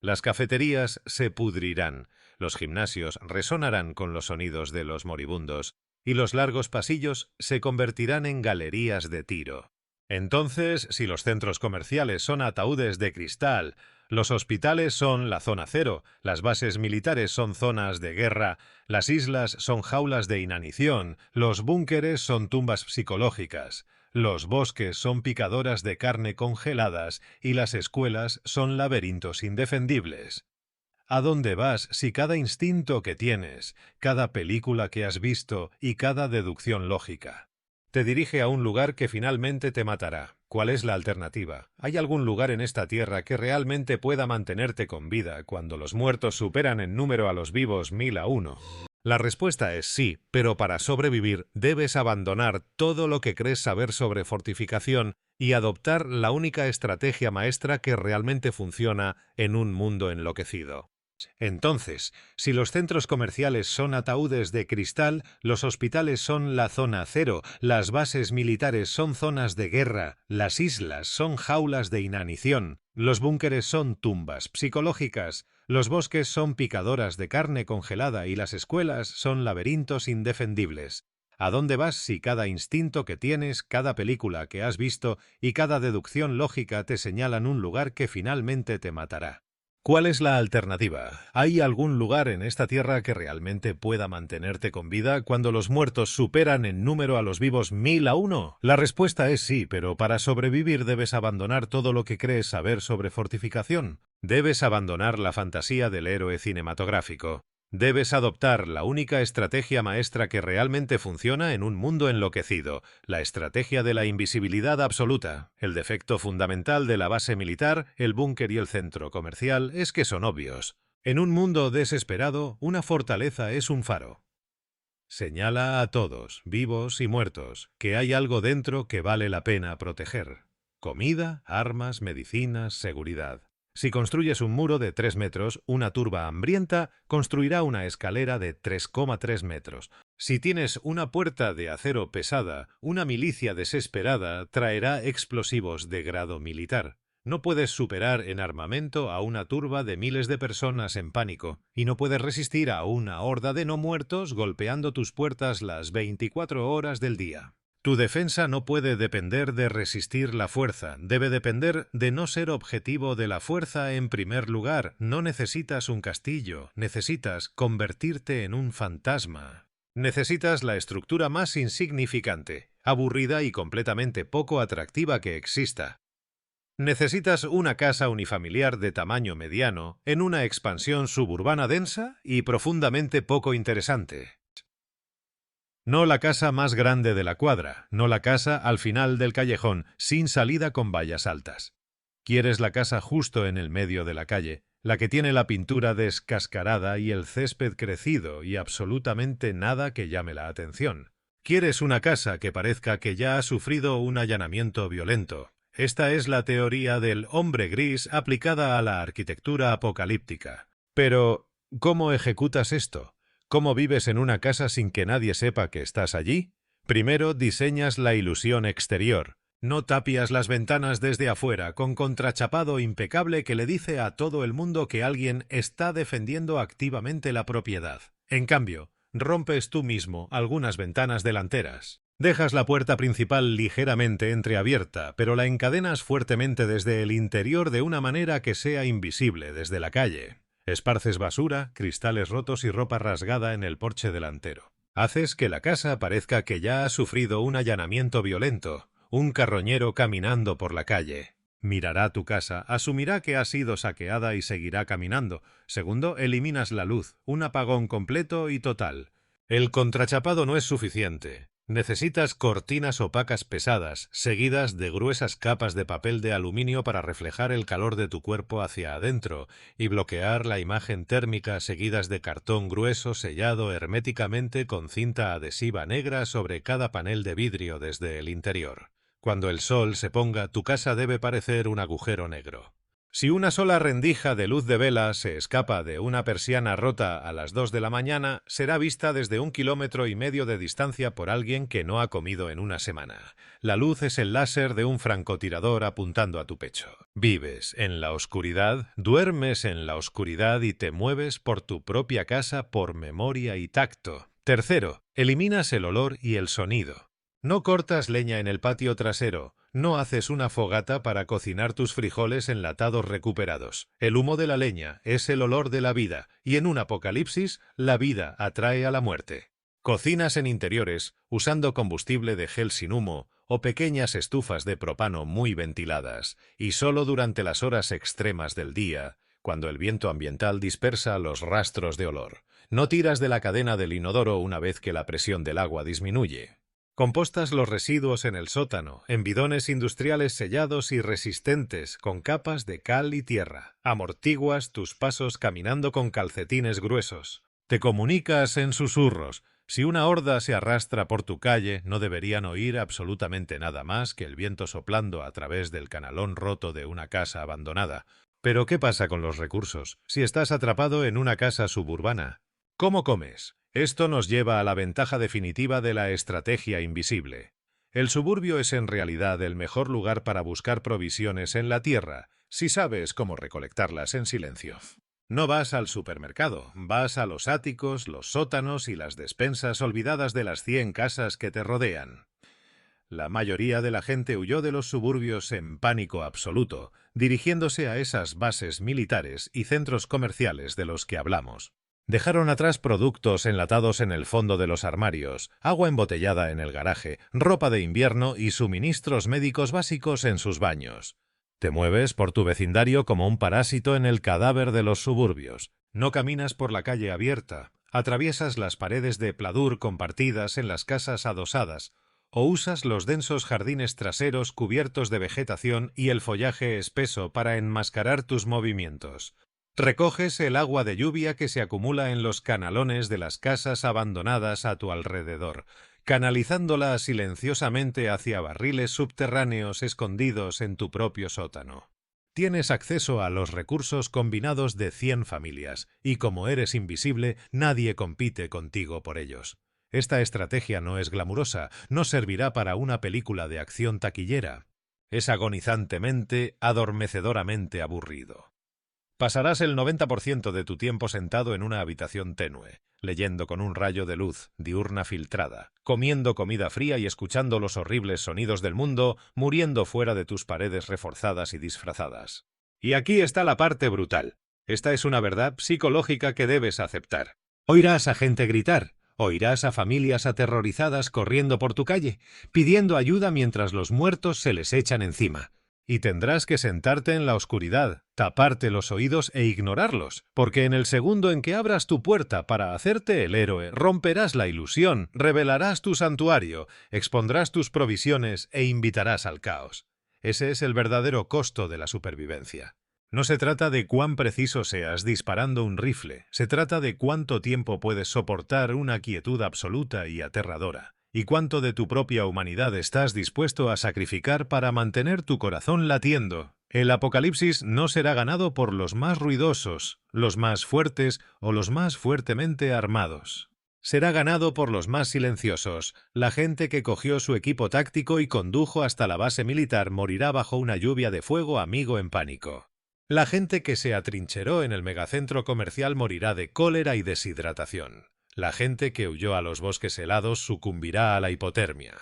Las cafeterías se pudrirán, los gimnasios resonarán con los sonidos de los moribundos, y los largos pasillos se convertirán en galerías de tiro. Entonces, si los centros comerciales son ataúdes de cristal, los hospitales son la zona cero, las bases militares son zonas de guerra, las islas son jaulas de inanición, los búnkeres son tumbas psicológicas, los bosques son picadoras de carne congeladas y las escuelas son laberintos indefendibles. ¿A dónde vas si cada instinto que tienes, cada película que has visto y cada deducción lógica te dirige a un lugar que finalmente te matará? ¿Cuál es la alternativa? ¿Hay algún lugar en esta tierra que realmente pueda mantenerte con vida cuando los muertos superan en número a los vivos 1000-1? La respuesta es sí, pero para sobrevivir debes abandonar todo lo que crees saber sobre fortificación y adoptar la única estrategia maestra que realmente funciona en un mundo enloquecido. Entonces, si los centros comerciales son ataúdes de cristal, los hospitales son la zona cero, las bases militares son zonas de guerra, las islas son jaulas de inanición, los búnkeres son tumbas psicológicas, los bosques son picadoras de carne congelada y las escuelas son laberintos indefendibles. ¿A dónde vas si cada instinto que tienes, cada película que has visto y cada deducción lógica te señalan un lugar que finalmente te matará? ¿Cuál es la alternativa? ¿Hay algún lugar en esta tierra que realmente pueda mantenerte con vida cuando los muertos superan en número a los vivos 1000-1? La respuesta es sí, pero para sobrevivir debes abandonar todo lo que crees saber sobre fortificación. Debes abandonar la fantasía del héroe cinematográfico. Debes adoptar la única estrategia maestra que realmente funciona en un mundo enloquecido, la estrategia de la invisibilidad absoluta. El defecto fundamental de la base militar, el búnker y el centro comercial es que son obvios. En un mundo desesperado, una fortaleza es un faro. Señala a todos, vivos y muertos, que hay algo dentro que vale la pena proteger. Comida, armas, medicinas, seguridad. Si construyes un muro de 3 metros, una turba hambrienta construirá una escalera de 3,3 metros. Si tienes una puerta de acero pesada, una milicia desesperada traerá explosivos de grado militar. No puedes superar en armamento a una turba de miles de personas en pánico, y no puedes resistir a una horda de no muertos golpeando tus puertas las 24 horas del día. Tu defensa no puede depender de resistir la fuerza, debe depender de no ser objetivo de la fuerza en primer lugar. No necesitas un castillo, necesitas convertirte en un fantasma. Necesitas la estructura más insignificante, aburrida y completamente poco atractiva que exista. Necesitas una casa unifamiliar de tamaño mediano en una expansión suburbana densa y profundamente poco interesante. No la casa más grande de la cuadra, no la casa al final del callejón, sin salida con vallas altas. Quieres la casa justo en el medio de la calle, la que tiene la pintura descascarada y el césped crecido y absolutamente nada que llame la atención. Quieres una casa que parezca que ya ha sufrido un allanamiento violento. Esta es la teoría del hombre gris aplicada a la arquitectura apocalíptica. Pero, ¿cómo ejecutas esto? ¿Cómo vives en una casa sin que nadie sepa que estás allí? Primero diseñas la ilusión exterior. No tapias las ventanas desde afuera con contrachapado impecable que le dice a todo el mundo que alguien está defendiendo activamente la propiedad. En cambio, rompes tú mismo algunas ventanas delanteras. Dejas la puerta principal ligeramente entreabierta, pero la encadenas fuertemente desde el interior de una manera que sea invisible desde la calle. Esparces basura, cristales rotos y ropa rasgada en el porche delantero. Haces que la casa parezca que ya ha sufrido un allanamiento violento, un carroñero caminando por la calle. Mirará tu casa, asumirá que ha sido saqueada y seguirá caminando. Segundo, eliminas la luz, un apagón completo y total. El contrachapado no es suficiente. Necesitas cortinas opacas pesadas, seguidas de gruesas capas de papel de aluminio para reflejar el calor de tu cuerpo hacia adentro y bloquear la imagen térmica, seguidas de cartón grueso sellado herméticamente con cinta adhesiva negra sobre cada panel de vidrio desde el interior. Cuando el sol se ponga, tu casa debe parecer un agujero negro. Si una sola rendija de luz de vela se escapa de una persiana rota a las 2 de la mañana, será vista desde 1,5 kilómetros de distancia por alguien que no ha comido en una semana. La luz es el láser de un francotirador apuntando a tu pecho. Vives en la oscuridad, duermes en la oscuridad y te mueves por tu propia casa por memoria y tacto. Tercero, eliminas el olor y el sonido. No cortas leña en el patio trasero, no haces una fogata para cocinar tus frijoles enlatados recuperados. El humo de la leña es el olor de la vida, y en un apocalipsis, la vida atrae a la muerte. Cocinas en interiores, usando combustible de gel sin humo o pequeñas estufas de propano muy ventiladas, y solo durante las horas extremas del día, cuando el viento ambiental dispersa los rastros de olor. No tiras de la cadena del inodoro una vez que la presión del agua disminuye. Compostas los residuos en el sótano, en bidones industriales sellados y resistentes, con capas de cal y tierra. Amortiguas tus pasos caminando con calcetines gruesos. Te comunicas en susurros. Si una horda se arrastra por tu calle, no deberían oír absolutamente nada más que el viento soplando a través del canalón roto de una casa abandonada. Pero ¿qué pasa con los recursos si estás atrapado en una casa suburbana? ¿Cómo comes? Esto nos lleva a la ventaja definitiva de la estrategia invisible. El suburbio es en realidad el mejor lugar para buscar provisiones en la tierra, si sabes cómo recolectarlas en silencio. No vas al supermercado, vas a los áticos, los sótanos y las despensas olvidadas de las 100 casas que te rodean. La mayoría de la gente huyó de los suburbios en pánico absoluto, dirigiéndose a esas bases militares y centros comerciales de los que hablamos. Dejaron atrás productos enlatados en el fondo de los armarios, agua embotellada en el garaje, ropa de invierno y suministros médicos básicos en sus baños. Te mueves por tu vecindario como un parásito en el cadáver de los suburbios. No caminas por la calle abierta, atraviesas las paredes de pladur compartidas en las casas adosadas, o usas los densos jardines traseros cubiertos de vegetación y el follaje espeso para enmascarar tus movimientos. Recoges el agua de lluvia que se acumula en los canalones de las casas abandonadas a tu alrededor, canalizándola silenciosamente hacia barriles subterráneos escondidos en tu propio sótano. Tienes acceso a los recursos combinados de 100 familias, y como eres invisible, nadie compite contigo por ellos. Esta estrategia no es glamurosa, no servirá para una película de acción taquillera. Es agonizantemente, adormecedoramente aburrido. Pasarás el 90% de tu tiempo sentado en una habitación tenue, leyendo con un rayo de luz diurna filtrada, comiendo comida fría y escuchando los horribles sonidos del mundo, muriendo fuera de tus paredes reforzadas y disfrazadas. Y aquí está la parte brutal. Esta es una verdad psicológica que debes aceptar. Oirás a gente gritar, oirás a familias aterrorizadas corriendo por tu calle, pidiendo ayuda mientras los muertos se les echan encima. Y tendrás que sentarte en la oscuridad, taparte los oídos e ignorarlos, porque en el segundo en que abras tu puerta para hacerte el héroe, romperás la ilusión, revelarás tu santuario, expondrás tus provisiones e invitarás al caos. Ese es el verdadero costo de la supervivencia. No se trata de cuán preciso seas disparando un rifle, se trata de cuánto tiempo puedes soportar una quietud absoluta y aterradora. ¿Y cuánto de tu propia humanidad estás dispuesto a sacrificar para mantener tu corazón latiendo? El apocalipsis no será ganado por los más ruidosos, los más fuertes o los más fuertemente armados. Será ganado por los más silenciosos. La gente que cogió su equipo táctico y condujo hasta la base militar morirá bajo una lluvia de fuego amigo en pánico. La gente que se atrincheró en el megacentro comercial morirá de cólera y deshidratación. La gente que huyó a los bosques helados sucumbirá a la hipotermia.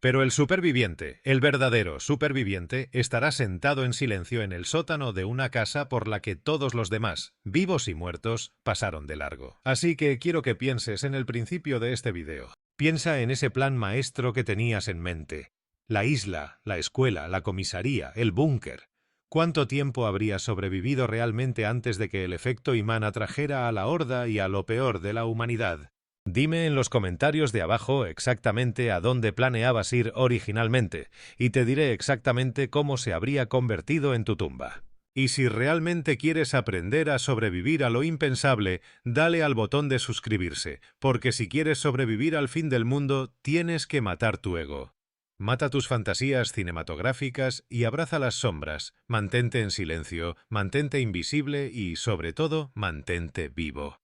Pero el superviviente, el verdadero superviviente, estará sentado en silencio en el sótano de una casa por la que todos los demás, vivos y muertos, pasaron de largo. Así que quiero que pienses en el principio de este video. Piensa en ese plan maestro que tenías en mente. La isla, la escuela, la comisaría, el búnker. ¿Cuánto tiempo habrías sobrevivido realmente antes de que el efecto imán atrajera a la horda y a lo peor de la humanidad? Dime en los comentarios de abajo exactamente a dónde planeabas ir originalmente, y te diré exactamente cómo se habría convertido en tu tumba. Y si realmente quieres aprender a sobrevivir a lo impensable, dale al botón de suscribirse, porque si quieres sobrevivir al fin del mundo, tienes que matar tu ego. Mata tus fantasías cinematográficas y abraza las sombras, mantente en silencio, mantente invisible y, sobre todo, mantente vivo.